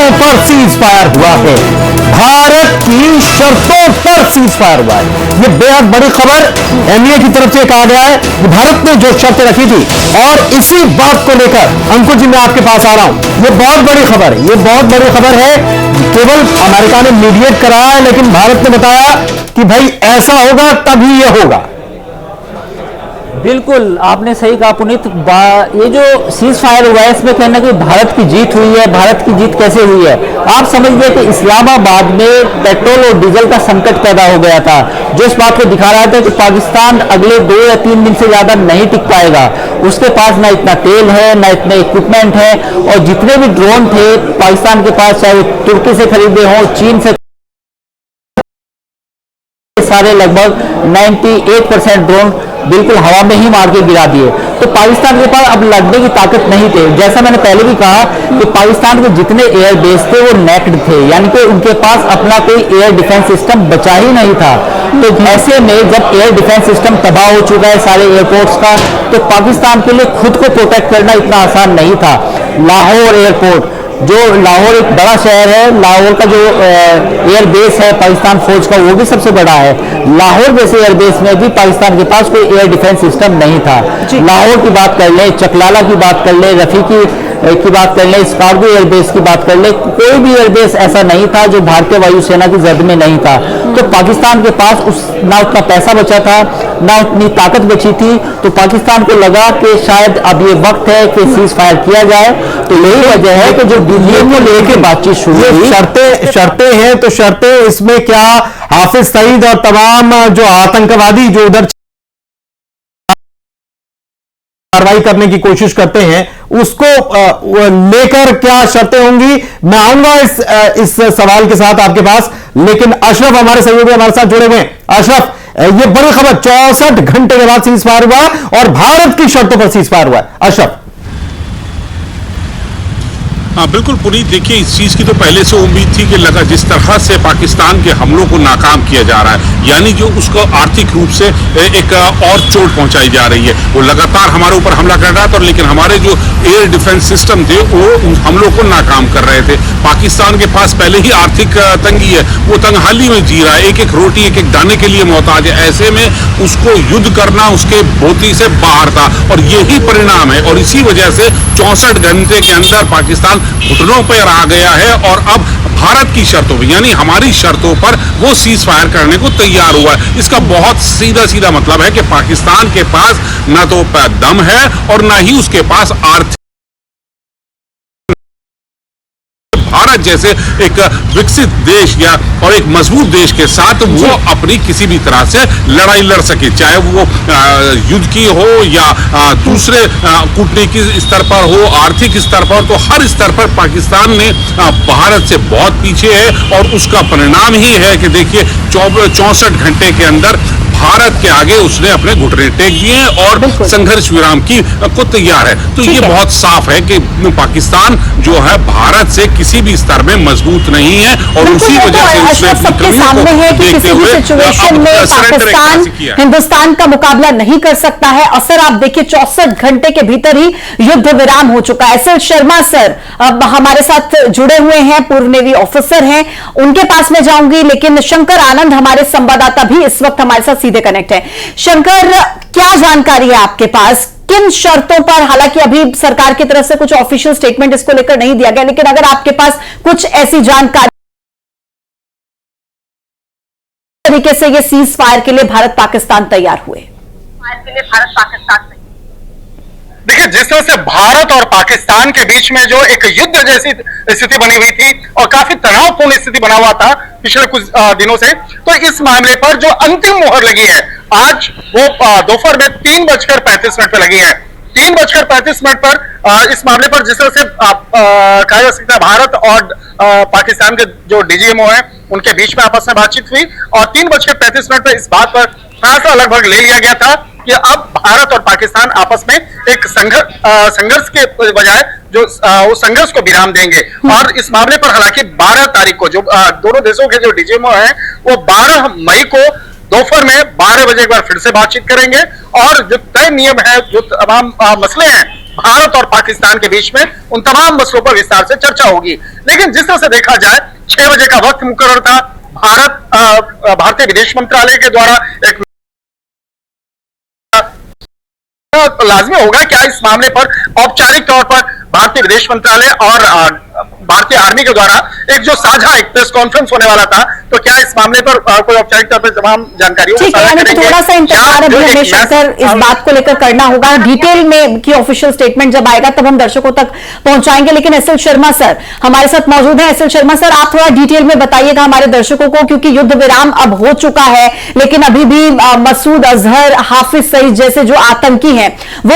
शर्तों पर cease fire हुआ है। भारत की शर्तों पर सीज फायर हुआ है। यह बेहद बड़ी खबर एनडीए की तरफ से कहा गया है कि भारत ने जो शर्तें रखी थी, और इसी बात को लेकर अंकुर जी मैं आपके पास आ रहा हूं। यह बहुत बड़ी खबर है, यह बहुत बड़ी खबर है। केवल अमेरिका ने मीडिएट कराया है, लेकिन भारत ने बताया कि भाई ऐसा होगा तभी यह होगा। बिल्कुल आपने सही कहा पुनीत। ये जो सीज फायर हुआ है इसमें कहना कि भारत की जीत हुई है। भारत की जीत कैसे हुई है? आप समझिए कि इस्लामाबाद में पेट्रोल और डीजल का संकट पैदा हो गया था, जो इस बात को दिखा रहा था कि पाकिस्तान अगले 2 या 3 दिन से ज्यादा नहीं टिक पाएगा। उसके पास ना इतना तेल है, ना इतने इक्विपमेंट है, और जितने भी ड्रोन थे पाकिस्तान के पास, चाहे तुर्की से खरीदे हों, चीन से, सारे लगभग 98% ड्रोन बिल्कुल हवा में ही मार के गिरा दिए। तो पाकिस्तान के पास अब लड़ने की ताकत नहीं थे। जैसा मैंने पहले भी कहा कि पाकिस्तान के जितने एयर बेस थे वो नेक्ड थे, यानी कि उनके पास अपना कोई एयर डिफेंस सिस्टम बचा ही नहीं था। तो ऐसे में जब एयर डिफेंस सिस्टम तबाह हो चुका है सारे एयरपोर्ट्स का, तो पाकिस्तान के लिए खुद को प्रोटेक्ट करना इतना आसान नहीं था। लाहौर एयरपोर्ट, जो लाहौर एक बड़ा शहर है, लाहौर का जो एयर बेस है पाकिस्तान फौज का वो भी सबसे बड़ा है। लाहौर जैसे एयर बेस में भी पाकिस्तान के पास कोई एयर डिफेंस सिस्टम नहीं था। लाहौर की बात कर ले, चकलाला की बात कर ले, रफीकी की बात कर ले, स्कार्डो एयरबेस की बात कर ले, कोई भी एयरबेस ऐसा नहीं था जो भारतीय वायुसेना की जद में नहीं था। तो पाकिस्तान के पास ना उतना पैसा बचा था, ना उतनी ताकत बची थी। तो पाकिस्तान को लगा कि शायद अब ये वक्त है कि सीज फायर किया जाए। तो यही वजह है कि जो डीजीएम को लेकर बातचीत शुरू हुई। शर्तें हैं तो शर्तें, इसमें क्या हाफिज सईद और तमाम जो आतंकवादी जो उधर कार्रवाई करने की कोशिश करते हैं उसको लेकर क्या शर्तें होंगी? मैं आऊंगा इस सवाल के साथ आपके पास, लेकिन अशरफ हमारे सहयोगी हमारे साथ जुड़े हुए हैं। अशरफ, ये बड़ी खबर 64 घंटे के बाद सीज फायर हुआ और भारत की शर्तों पर सीज फायर हुआ है। अशरफ। हाँ बिल्कुल पुनीत, देखिए इस चीज की तो पहले से उम्मीद थी कि लगा जिस तरह से पाकिस्तान के हमलों को नाकाम किया जा रहा है, यानी जो उसको आर्थिक रूप से एक और चोट पहुंचाई जा रही है। वो लगातार हमारे ऊपर हमला कर रहा था, लेकिन हमारे जो एयर डिफेंस सिस्टम थे वो उन हमलों को नाकाम कर रहे थे। पाकिस्तान के पास पहले ही आर्थिक तंगी है, वो तंगहाली में जी रहा है, एक एक रोटी एक एक दाने के लिए मोहताज है। ऐसे में उसको युद्ध करना उसके बोती से बाहर था, और यही परिणाम है। और इसी वजह से 64 घंटे के अंदर पाकिस्तान घुटनों पर आ गया है, और अब भारत की शर्तों पर, यानी हमारी शर्तों पर वो सीज फायर करने को तैयार हुआ है। इसका बहुत सीधा सीधा मतलब है कि पाकिस्तान के पास ना तो दम है और ना ही उसके पास आर्थिक। भारत जैसे एक विकसित देश या और एक मजबूत देश के साथ वो अपनी किसी भी तरह से लड़ाई लड़ सके, चाहे वो युद्ध की हो या दूसरे कूटनीतिक स्तर पर हो, आर्थिक स्तर पर, तो हर स्तर पर पाकिस्तान ने भारत से बहुत पीछे है। और उसका परिणाम ही है कि देखिए 64 घंटे के अंदर भारत के आगे उसने अपने घुटने टेक दिए हैं और संघर्ष विराम की को तैयार है। तो ये बहुत साफ है कि पाकिस्तान जो है भारत से किसी भी स्तर में मजबूत नहीं है, और उसी वजह से उसने सबके सामने है कि किसी भी सिचुएशन में पाकिस्तान हिंदुस्तान का मुकाबला नहीं कर सकता है। असर आप देखिए 64 घंटे के भीतर ही युद्ध विराम हो चुका है। एसएल शर्मा सर अब हमारे साथ जुड़े हुए हैं, पूर्व नेवी ऑफिसर हैं, उनके पास में जाऊंगी, लेकिन शंकर आनंद हमारे संवाददाता भी इस वक्त हमारे साथ सीधे कनेक्ट है। शंकर, क्या जानकारी है आपके पास, किन शर्तों पर? हालांकि अभी सरकार की तरफ से कुछ ऑफिशियल स्टेटमेंट इसको लेकर नहीं दिया गया, लेकिन अगर आपके पास कुछ ऐसी जानकारी तरीके से ये सीज फायर के लिए भारत पाकिस्तान तैयार हुए। देखिए, जिस तरह से भारत और पाकिस्तान के बीच में जो एक युद्ध जैसी स्थिति बनी हुई थी और काफी तनावपूर्ण स्थिति बना हुआ था पिछले कुछ दिनों से, तो इस मामले पर जो अंतिम मुहर लगी है आज वो दोपहर में 3:35 पर लगी है। 3:35 पर इस मामले पर जिस तरह से कहा जा सकता है भारत और पाकिस्तान के जो डीजीएमओ हैं उनके बीच में आपस में बातचीत हुई, और 3:35 पर इस बात पर फैसला लगभग ले लिया गया था कि अब भारत और पाकिस्तान आपस में एक संघर्ष के बजाय जो उस संघर्ष को विराम देंगे। और इस मामले पर हालांकि 12 तारीख को जो दोनों देशों के जो डीजीएमओ हैं वो 12 मई को दोपहर में 12 बजे एक बार फिर से बातचीत करेंगे और जो तय नियम है, जो तमाम मसले हैं भारत और पाकिस्तान के बीच में, उन तमाम मसलों पर विस्तार से चर्चा होगी। लेकिन जिस तरह से देखा जाए 6 बजे का वक्त मुकर्रर था, भारतीय विदेश मंत्रालय के द्वारा एक लाजमी होगा क्या इस मामले पर औपचारिक तौर पर भारतीय विदेश मंत्रालय और भारतीय आर्मी के द्वारा एक जो साझा एक प्रेस कॉन्फ्रेंस होने वाला था, तो क्या इस मामले पर कोई औपचारिक तौर पर तमाम जानकारियों को साझा करेंगे? थोड़ा सा इंतजार अभी हमें शंकर इस बात को लेकर करना होगा, डिटेल में की ऑफिशियल स्टेटमेंट जब आएगा तब हम दर्शकों तक पहुंचाएंगे। लेकिन एसएल शर्मा सर हमारे साथ मौजूद हैं। एसएल शर्मा सर, आप थोड़ा डिटेल में बताइएगा हमारे दर्शकों को, क्योंकि युद्ध विराम अब हो चुका है, लेकिन अभी भी मसूद अजहर, हाफिज सईद जैसे जो आतंकी हैं वो